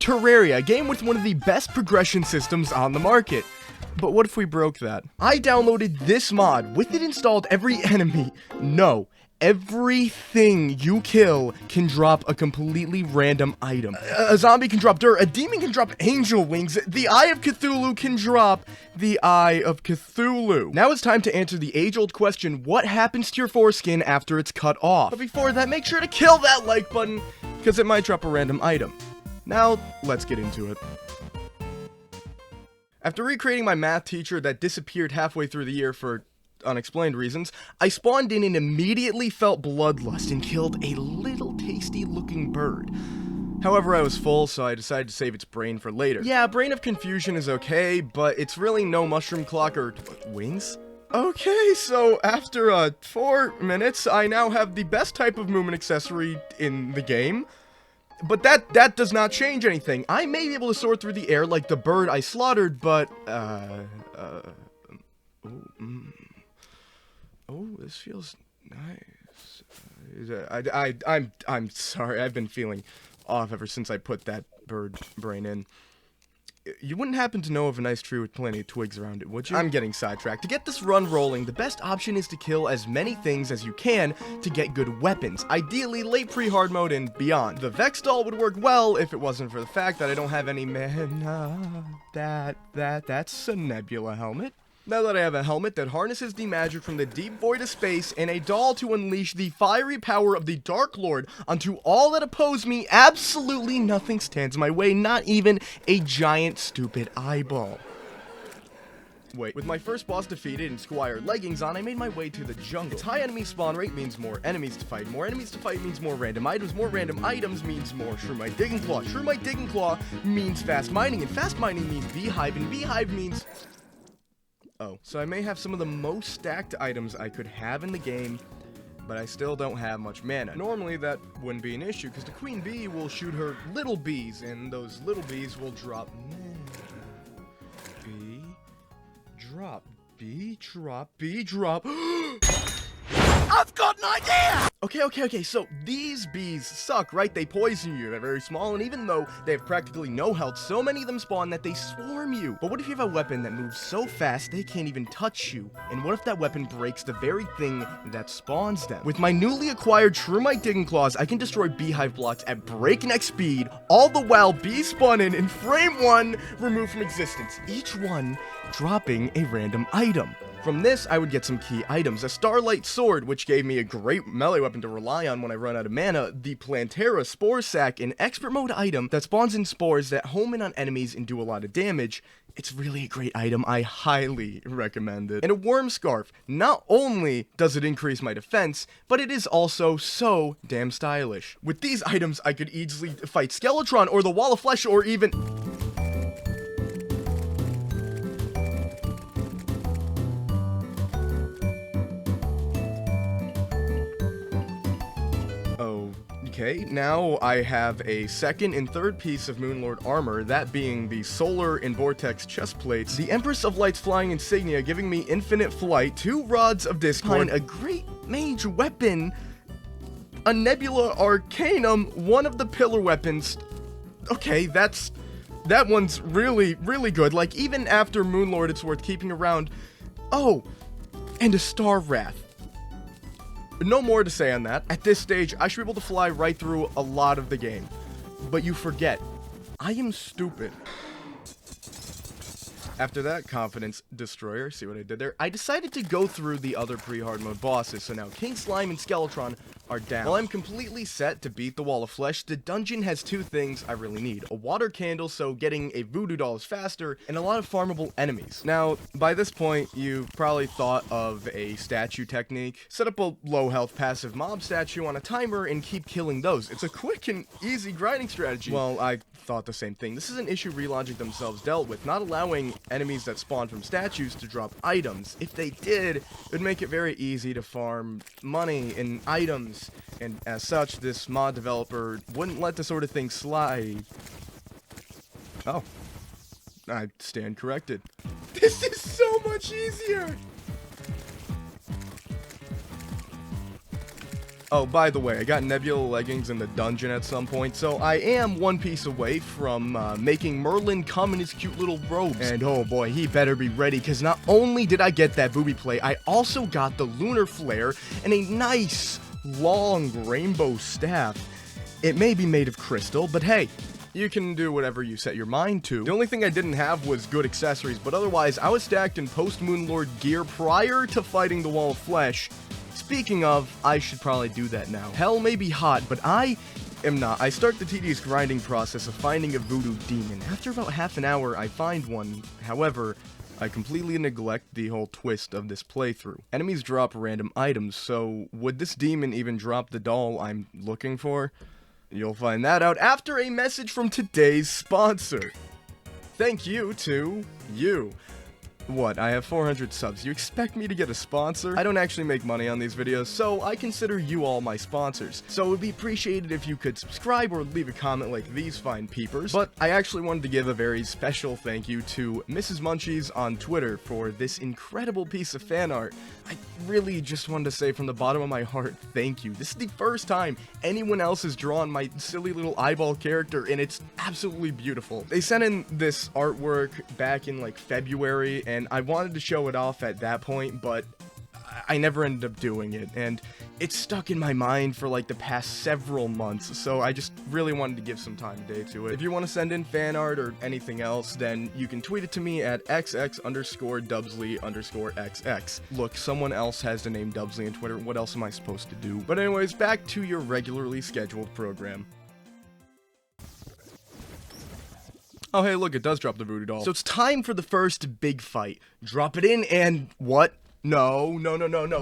Terraria, a game with one of the best progression systems on the market. But what if we broke that? I downloaded this mod. With it installed, every enemy, no, everything you kill can drop a completely random item. A zombie can drop dirt, a demon can drop angel wings, the Eye of Cthulhu can drop the Eye of Cthulhu. Now it's time to answer the age-old question, what happens to your foreskin after it's cut off? But before that, make sure to kill that like button, because it might drop a random item. Now, let's get into it. After recreating my math teacher that disappeared halfway through the year for unexplained reasons, I spawned in and immediately felt bloodlust and killed a little tasty looking bird. However, I was full, so I decided to save its brain for later. Yeah, Brain of Confusion is okay, but it's really no mushroom clock or wings? Okay, so after 4 minutes, I now have the best type of movement accessory in the game. But that does not change anything. I may be able to soar through the air like the bird I slaughtered, but, oh, this feels nice. I'm sorry, I've been feeling off ever since I put that bird brain in. You wouldn't happen to know of a nice tree with plenty of twigs around it, would you? I'm getting sidetracked. To get this run rolling, the best option is to kill as many things as you can to get good weapons. Ideally, late pre-hard mode and beyond. The Vex doll would work well if it wasn't for the fact that I don't have any mana. That's a nebula helmet. Now that I have a helmet that harnesses the magic from the deep void of space and a doll to unleash the fiery power of the Dark Lord onto all that oppose me, absolutely nothing stands in my way, not even a giant stupid eyeball. Wait, with my first boss defeated and Squire leggings on, I made my way to the jungle. Its high enemy spawn rate means more enemies to fight. More enemies to fight means more random items means more Shroomite Digging Claw. Shroomite Digging Claw means fast mining, and fast mining means Beehive, and Beehive means... Oh, so I may have some of the most stacked items I could have in the game, but I still don't have much mana. Normally that wouldn't be an issue, because the queen bee will shoot her little bees, and those little bees will drop mana. Bee, drop, bee, drop, bee, drop. I've got an idea! Okay, so these bees suck, right? They poison you, they're very small, and even though they have practically no health, so many of them spawn that they swarm you. But what if you have a weapon that moves so fast they can't even touch you? And what if that weapon breaks the very thing that spawns them? With my newly acquired Shroomite Digging Claws, I can destroy Beehive blocks at breakneck speed, all the while bees spawn in frame 1 removed from existence, each one dropping a random item. From this, I would get some key items. A Starlight Sword, which gave me a great melee weapon to rely on when I run out of mana. The Plantera Spore Sack, an expert mode item that spawns in spores that home in on enemies and do a lot of damage. It's really a great item. I highly recommend it. And a Worm Scarf. Not only does it increase my defense, but it is also so damn stylish. With these items, I could easily fight Skeletron or the Wall of Flesh or even... Okay, now I have a second and third piece of Moonlord armor, that being the Solar and Vortex chest plates, the Empress of Light's flying insignia giving me infinite flight, 2 rods of Discord, a great mage weapon, a Nebula Arcanum, one of the pillar weapons. Okay, that one's really good. Like, even after Moonlord, it's worth keeping around. Oh, and a Star Wrath. No more to say on that. At this stage, I should be able to fly right through a lot of the game. But you forget, I am stupid. After that confidence destroyer, see what I did there? I decided to go through the other pre-hard mode bosses, so now King Slime and Skeletron are down. While I'm completely set to beat the Wall of Flesh, the dungeon has 2 things I really need. A water candle, so getting a voodoo doll is faster, and a lot of farmable enemies. Now, by this point, you probably thought of a statue technique. Set up a low health passive mob statue on a timer and keep killing those. It's a quick and easy grinding strategy. Well, I thought the same thing. This is an issue Relogic themselves dealt with, not allowing enemies that spawn from statues to drop items. If they did, it would make it very easy to farm money and items, and as such, this mod developer wouldn't let this sort of thing slide. Oh, I stand corrected. This is so much easier! Oh, by the way, I got Nebula leggings in the dungeon at some point, so I am one piece away from making Merlin come in his cute little robes. And oh boy, he better be ready, because not only did I get that booby plate, I also got the lunar flare and a nice, long rainbow staff. It may be made of crystal, but hey, you can do whatever you set your mind to. The only thing I didn't have was good accessories, but otherwise, I was stacked in post-Moonlord gear prior to fighting the Wall of Flesh. Speaking of, I should probably do that now. Hell may be hot, but I am not. I start the tedious grinding process of finding a voodoo demon. After about half an hour, I find one. However, I completely neglect the whole twist of this playthrough. Enemies drop random items, so would this demon even drop the doll I'm looking for? You'll find that out after a message from today's sponsor. Thank you to you. What, I have 400 subs. You expect me to get a sponsor? I don't actually make money on these videos, so I consider you all my sponsors. So it would be appreciated if you could subscribe or leave a comment like these fine peepers. But I actually wanted to give a very special thank you to Mrs. Munchies on Twitter for this incredible piece of fan art. I really just wanted to say from the bottom of my heart, thank you. This is the first time anyone else has drawn my silly little eyeball character, and it's absolutely beautiful. They sent in this artwork back in like February, and I wanted to show it off at that point, but I never ended up doing it, and it's stuck in my mind for like the past several months, so I just really wanted to give some time today to it. If you want to send in fan art or anything else, then you can tweet it to me at xx_Dubsley_xx. Look, someone else has the name Dubsley on Twitter, what else am I supposed to do? But anyways, back to your regularly scheduled program. Oh hey, look, it does drop the voodoo doll. So it's time for the first big fight. Drop it in and what? No,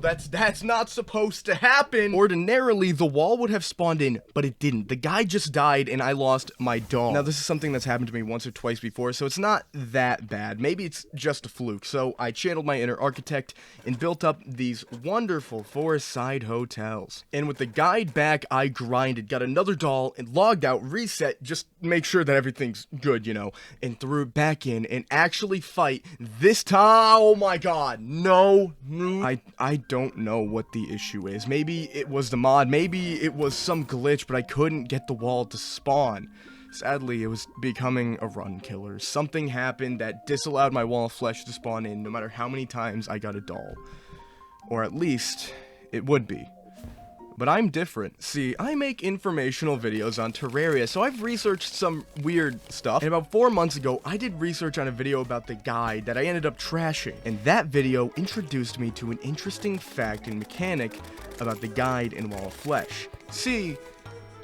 that's not supposed to happen. Ordinarily, the wall would have spawned in, but it didn't. The guy just died and I lost my doll. Now, this is something that's happened to me once or twice before, so it's not that bad. Maybe it's just a fluke. So I channeled my inner architect and built up these wonderful forest side hotels. And with the guide back, I grinded, got another doll, and logged out, reset, just make sure that everything's good, you know, and threw it back in and actually fight this time. Oh my god, no. I don't know what the issue is. Maybe it was the mod, maybe it was some glitch, but I couldn't get the wall to spawn. Sadly, it was becoming a run killer. Something happened that disallowed my wall of flesh to spawn in no matter how many times I got a doll. Or at least, it would be. But I'm different. See, I make informational videos on Terraria, so I've researched some weird stuff. And about 4 months ago, I did research on a video about the guide that I ended up trashing. And that video introduced me to an interesting fact and mechanic about the guide in Wall of Flesh. See,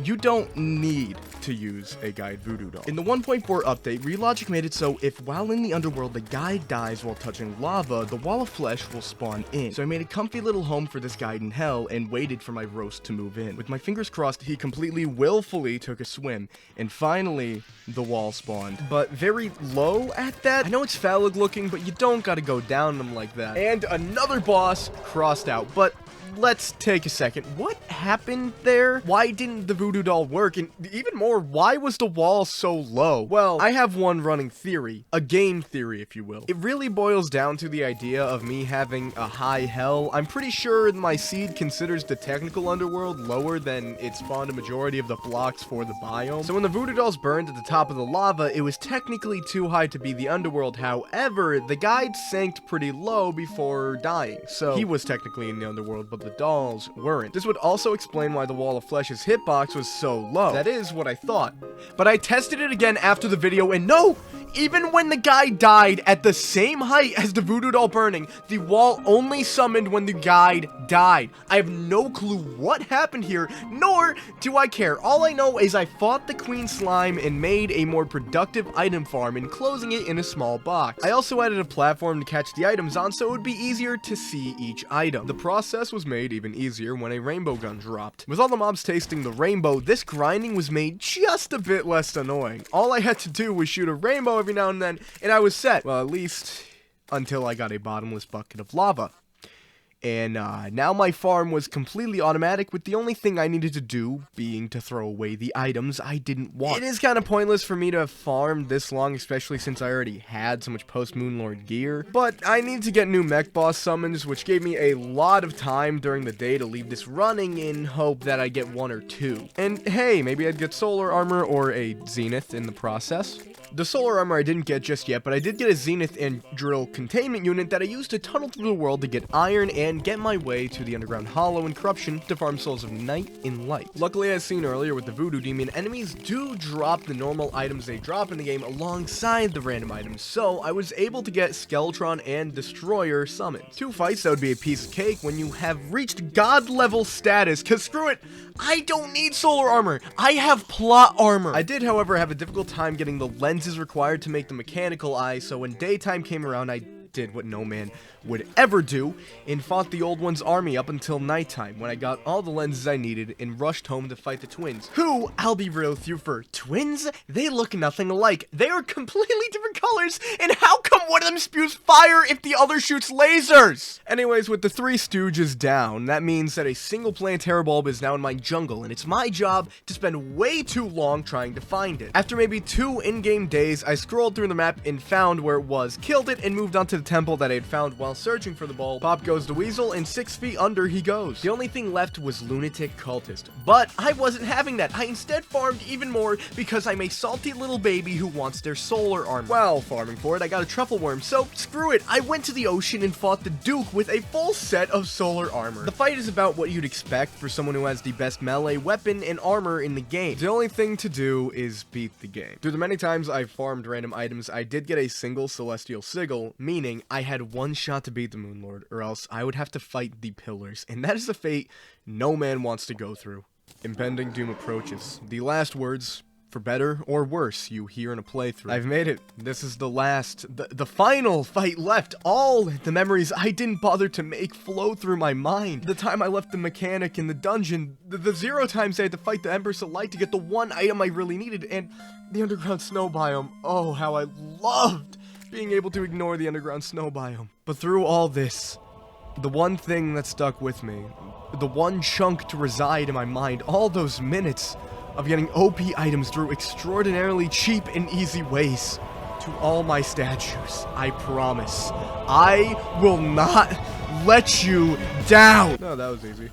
you don't need to use a guide voodoo doll. In the 1.4 update, Relogic made it so if while in the underworld the guide dies while touching lava, the wall of flesh will spawn in. So I made a comfy little home for this guide in hell and waited for my roast to move in. With my fingers crossed, he completely willfully took a swim, and finally, the wall spawned. But very low at that. I know it's phallic looking, but you don't gotta go down them like that. And another boss crossed out, but let's take a second. What happened there? Why didn't the voodoo doll work? And even more, why was the wall so low? Well, I have one running theory. A game theory, if you will. It really boils down to the idea of me having a high hell. I'm pretty sure my seed considers the technical underworld lower than it spawned a majority of the blocks for the biome. So when the voodoo dolls burned at the top of the lava, it was technically too high to be the underworld. However, the guide sank pretty low before dying. So he was technically in the underworld, but the dolls weren't. This would also explain why the wall of flesh's hitbox was so low. That is what I thought. But I tested it again after the video, and no! Even when the guy died at the same height as the voodoo doll burning, the wall only summoned when the guide died. I have no clue what happened here, nor do I care. All I know is I fought the queen slime and made a more productive item farm, enclosing it in a small box. I also added a platform to catch the items on so it would be easier to see each item. The process was made even easier when a rainbow gun dropped. With all the mobs tasting the rainbow, this grinding was made just a bit less annoying. All I had to do was shoot a rainbow every now and then, and I was set. Well, at least until I got a bottomless bucket of lava. And now my farm was completely automatic, with the only thing I needed to do being to throw away the items I didn't want. It is kind of pointless for me to have farmed this long, especially since I already had so much post-Moonlord gear. But I need to get new mech boss summons, which gave me a lot of time during the day to leave this running in hope that I get 1 or 2. And hey, maybe I'd get solar armor or a zenith in the process. The solar armor I didn't get just yet, but I did get a zenith and drill containment unit that I used to tunnel through the world to get iron and get my way to the underground hollow and corruption to farm souls of night in light. Luckily, as seen earlier with the voodoo demon, enemies do drop the normal items they drop in the game alongside the random items, so I was able to get Skeletron and Destroyer summons. 2 fights, that would be a piece of cake when you have reached god level status, cause screw it, I don't need solar armor, I have plot armor. I did, however, have a difficult time getting the lenses required to make the mechanical eye, so when daytime came around, I did what no man would ever do and fought the old one's army up until nighttime, when I got all the lenses I needed and rushed home to fight the twins, who, I'll be real with you, for twins, they look nothing alike. They are completely different colors, and how come one of them spews fire if the other shoots lasers? Anyways, with the 3 stooges down, that means that a single planetary bulb is now in my jungle, and it's my job to spend way too long trying to find it. After maybe 2 in-game days, I scrolled through the map and found where it was, killed it, and moved on to the temple that I had found while searching for the bulb. Pop goes the weasel, and 6 feet under he goes. The only thing left was lunatic cultist, but I wasn't having that. I instead farmed even more because I'm a salty little baby who wants their solar armor. While farming for it, I got a truffle worm, so screw it. I went to the ocean and fought the Duke with a full set of solar armor. The fight is about what you'd expect for someone who has the best melee weapon and armor in the game. The only thing to do is beat the game. Through the many times I farmed random items, I did get a single celestial sigil, meaning I had 1 shot to beat the Moonlord, or else I would have to fight the pillars, and that is a fate no man wants to go through. Impending doom approaches. The last words, for better or worse, you hear in a playthrough. I've made it. This is the final fight left. All the memories I didn't bother to make flow through my mind. The time I left the mechanic in the dungeon, the 0 times I had to fight the Empress of Light to get the 1 item I really needed, and the underground snow biome. Oh, how I loved being able to ignore the underground snow biome. But through all this, the one thing that stuck with me, the one chunk to reside in my mind, all those minutes of getting OP items through extraordinarily cheap and easy ways, to all my statues, I promise, I will not let you down. No, that was easy.